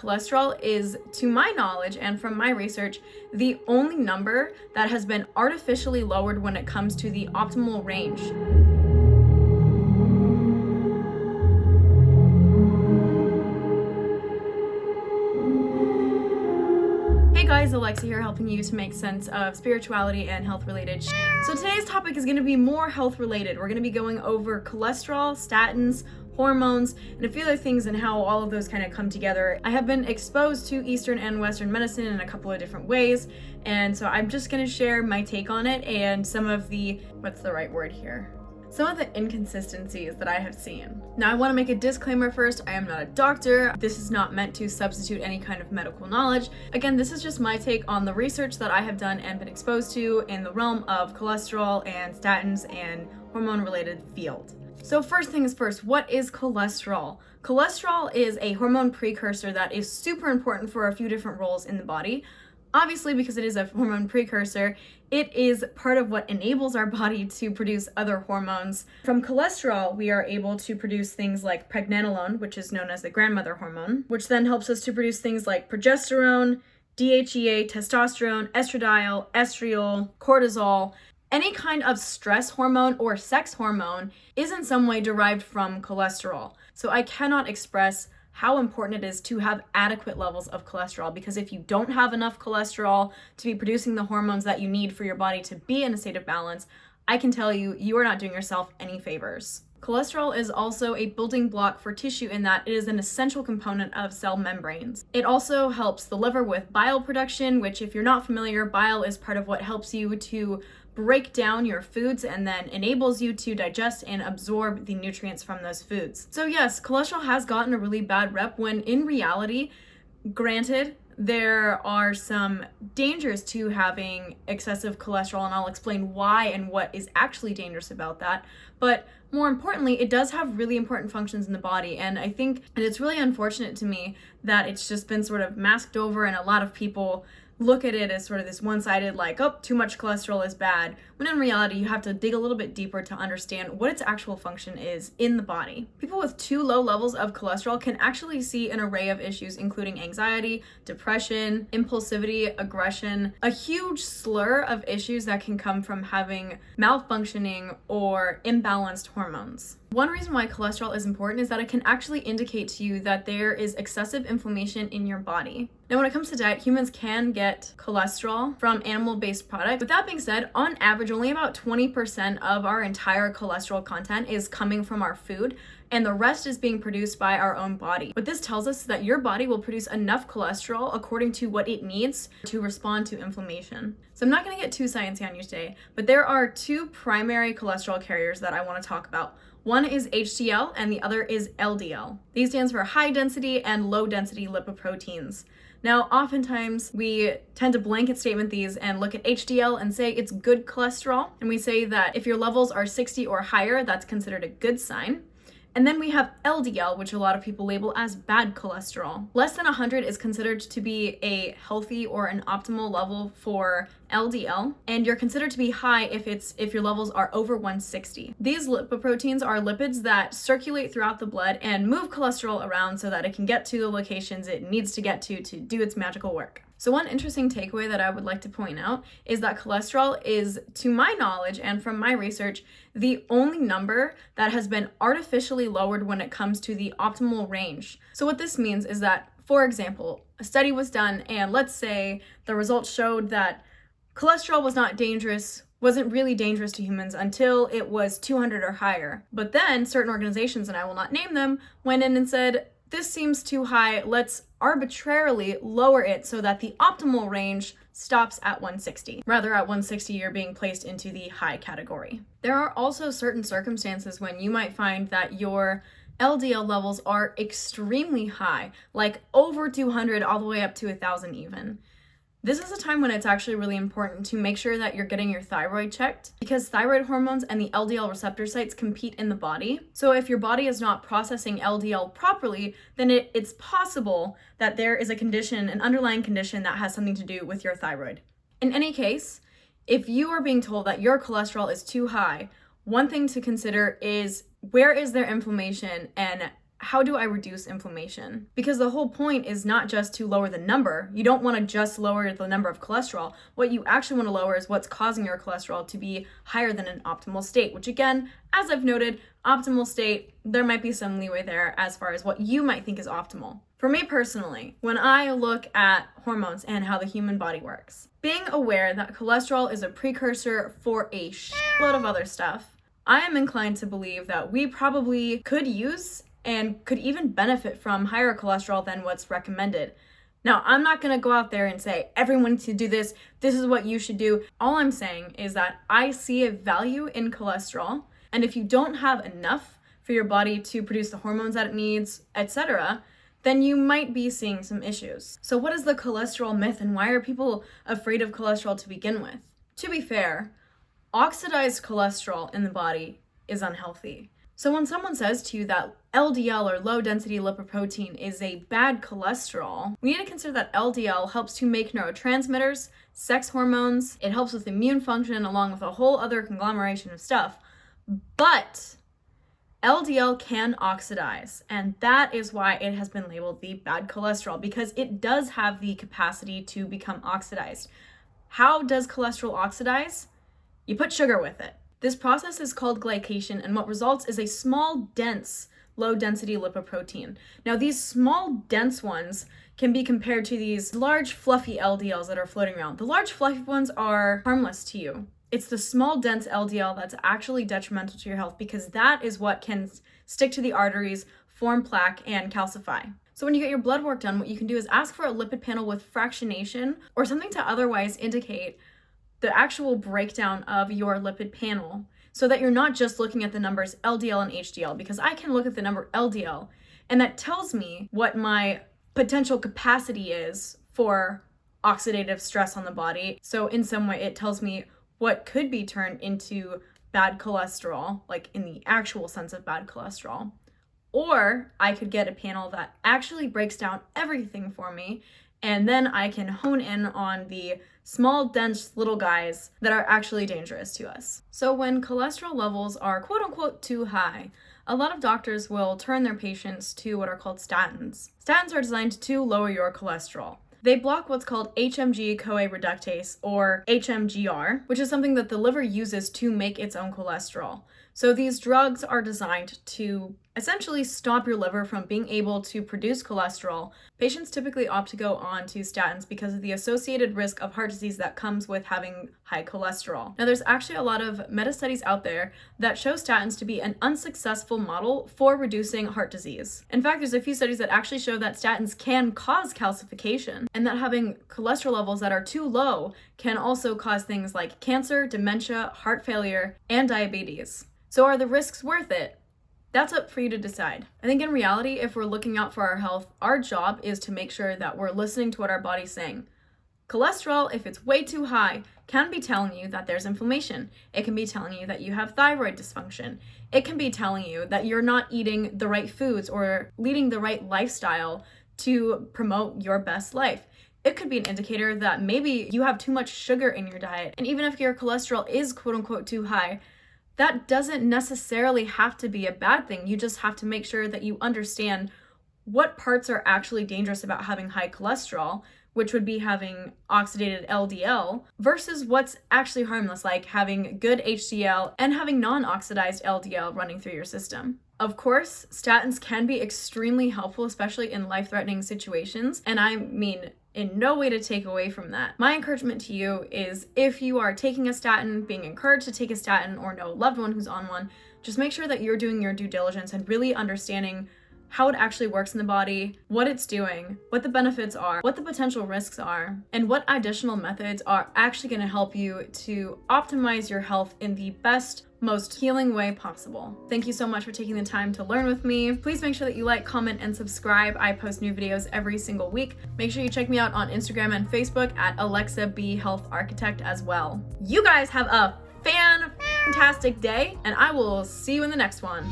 cholesterol is, to my knowledge and from my research, the only number that has been artificially lowered when it comes to the optimal range. Hey guys, Alexa here, helping you to make sense of spirituality and health related shit. So today's topic is going to be more health related. We're going to be going over cholesterol, statins, hormones, and a few other things and how all of those kind of come together. I have been exposed to Eastern and Western medicine in a couple of different ways, and so I'm just going to share my take on it and some of the, what's the right word here? Some of the inconsistencies that I have seen. Now, I want to make a disclaimer first. I am not a doctor. This is not meant to substitute any kind of medical knowledge. Again, this is just my take on the research that I have done and been exposed to in the realm of cholesterol and statins and hormone-related field. So first things first, what is cholesterol? Cholesterol is a hormone precursor that is super important for a few different roles in the body. Obviously, because it is a hormone precursor, it is part of what enables our body to produce other hormones. From cholesterol, we are able to produce things like pregnenolone, which is known as the grandmother hormone, which then helps us to produce things like progesterone, DHEA, testosterone, estradiol, estriol, cortisol. Any kind of stress hormone or sex hormone is in some way derived from cholesterol. So I cannot express how important it is to have adequate levels of cholesterol, because if you don't have enough cholesterol to be producing the hormones that you need for your body to be in a state of balance, I can tell you, you are not doing yourself any favors. Cholesterol is also a building block for tissue in that it is an essential component of cell membranes. It also helps the liver with bile production, which, if you're not familiar, bile is part of what helps you to break down your foods and then enables you to digest and absorb the nutrients from those foods. So yes, cholesterol has gotten a really bad rep when in reality, granted, there are some dangers to having excessive cholesterol, and I'll explain why and what is actually dangerous about that. But more importantly, it does have really important functions in the body, and I think it's really unfortunate to me that it's just been sort of masked over, and a lot of people look at it as sort of this one-sided, like, oh, too much cholesterol is bad, when in reality you have to dig a little bit deeper to understand what its actual function is in the body. People with too low levels of cholesterol can actually see an array of issues, including anxiety, depression, impulsivity, aggression, a huge slur of issues that can come from having malfunctioning or imbalanced hormones. One reason why cholesterol is important is that it can actually indicate to you that there is excessive inflammation in your body. Now, when it comes to diet, humans can get cholesterol from animal-based products. With that being said, on average, only about 20% of our entire cholesterol content is coming from our food, and the rest is being produced by our own body. What this tells us is that your body will produce enough cholesterol according to what it needs to respond to inflammation. So I'm not going to get too sciencey on you today, but there are two primary cholesterol carriers that I want to talk about. One is HDL and the other is LDL. These stands for high density and low density lipoproteins. Now, oftentimes we tend to blanket statement these and look at HDL and say it's good cholesterol. And we say that if your levels are 60 or higher, that's considered a good sign. And then we have LDL, which a lot of people label as bad cholesterol. Less than 100 is considered to be a healthy or an optimal level for LDL, and you're considered to be high if your levels are over 160. These lipoproteins are lipids that circulate throughout the blood and move cholesterol around so that it can get to the locations it needs to get to do its magical work. So one interesting takeaway that I would like to point out is that cholesterol is, to my knowledge and from my research, the only number that has been artificially lowered when it comes to the optimal range. So what this means is that, for example, a study was done and let's say the results showed that cholesterol wasn't really dangerous to humans until it was 200 or higher. But then certain organizations, and I will not name them, went in and said, this seems too high, let's arbitrarily lower it so that the optimal range stops at 160. Rather, at 160, you're being placed into the high category. There are also certain circumstances when you might find that your LDL levels are extremely high, like over 200 all the way up to 1,000 even. This is a time when it's actually really important to make sure that you're getting your thyroid checked, because thyroid hormones and the LDL receptor sites compete in the body. So if your body is not processing LDL properly, then it's possible that there is a condition, an underlying condition that has something to do with your thyroid. In any case, if you are being told that your cholesterol is too high, one thing to consider is where is there inflammation and how do I reduce inflammation? Because the whole point is not just to lower the number. You don't want to just lower the number of cholesterol. What you actually want to lower is what's causing your cholesterol to be higher than an optimal state, which again, as I've noted, optimal state, there might be some leeway there as far as what you might think is optimal. For me personally, when I look at hormones and how the human body works, being aware that cholesterol is a precursor for a shitload of other stuff, I am inclined to believe that we probably could use and could even benefit from higher cholesterol than what's recommended. Now, I'm not going to go out there and say, everyone should do this, this is what you should do. All I'm saying is that I see a value in cholesterol, and if you don't have enough for your body to produce the hormones that it needs, etc., then you might be seeing some issues. So what is the cholesterol myth, and why are people afraid of cholesterol to begin with? To be fair, oxidized cholesterol in the body is unhealthy. So when someone says to you that LDL or low density lipoprotein is a bad cholesterol, we need to consider that LDL helps to make neurotransmitters, sex hormones, it helps with immune function along with a whole other conglomeration of stuff. But LDL can oxidize, and that is why it has been labeled the bad cholesterol, because it does have the capacity to become oxidized. How does cholesterol oxidize? You put sugar with it. This process is called glycation, and what results is a small, dense, low-density lipoprotein. Now, these small, dense ones can be compared to these large, fluffy LDLs that are floating around. The large, fluffy ones are harmless to you. It's the small, dense LDL that's actually detrimental to your health, because that is what can stick to the arteries, form plaque, and calcify. So when you get your blood work done, what you can do is ask for a lipid panel with fractionation or something to otherwise indicate the actual breakdown of your lipid panel, so that you're not just looking at the numbers LDL and HDL, because I can look at the number LDL and that tells me what my potential capacity is for oxidative stress on the body. So in some way it tells me what could be turned into bad cholesterol, like in the actual sense of bad cholesterol. Or I could get a panel that actually breaks down everything for me, and then I can hone in on the small, dense little guys that are actually dangerous to us. So when cholesterol levels are quote unquote too high, a lot of doctors will turn their patients to what are called statins. Statins are designed to lower your cholesterol. They block what's called HMG-CoA reductase, or HMGR, which is something that the liver uses to make its own cholesterol. So these drugs are designed to essentially stop your liver from being able to produce cholesterol. Patients typically opt to go on to statins because of the associated risk of heart disease that comes with having high cholesterol. Now, there's actually a lot of meta-studies out there that show statins to be an unsuccessful model for reducing heart disease. In fact, there's a few studies that actually show that statins can cause calcification, and that having cholesterol levels that are too low can also cause things like cancer, dementia, heart failure, and diabetes. So are the risks worth it? That's up for you to decide. I think in reality, if we're looking out for our health, our job is to make sure that we're listening to what our body's saying. Cholesterol, if it's way too high, can be telling you that there's inflammation. It can be telling you that you have thyroid dysfunction. It can be telling you that you're not eating the right foods or leading the right lifestyle to promote your best life. It could be an indicator that maybe you have too much sugar in your diet. And even if your cholesterol is quote unquote too high, that doesn't necessarily have to be a bad thing. You just have to make sure that you understand what parts are actually dangerous about having high cholesterol, which would be having oxidated LDL, versus what's actually harmless, like having good HDL and having non-oxidized LDL running through your system. Of course, statins can be extremely helpful, especially in life-threatening situations, and I mean in no way to take away from that. My encouragement to you is, if you are taking a statin, being encouraged to take a statin, or know a loved one who's on one, just make sure that you're doing your due diligence and really understanding how it actually works in the body, what it's doing, what the benefits are, what the potential risks are, and what additional methods are actually going to help you to optimize your health in the best, most healing way possible. Thank you so much for taking the time to learn with me. Please make sure that you like, comment, and subscribe. I post new videos every single week. Make sure you check me out on Instagram and Facebook at Alexa B Health Architect as well. You guys have a fantastic day, and I will see you in the next one.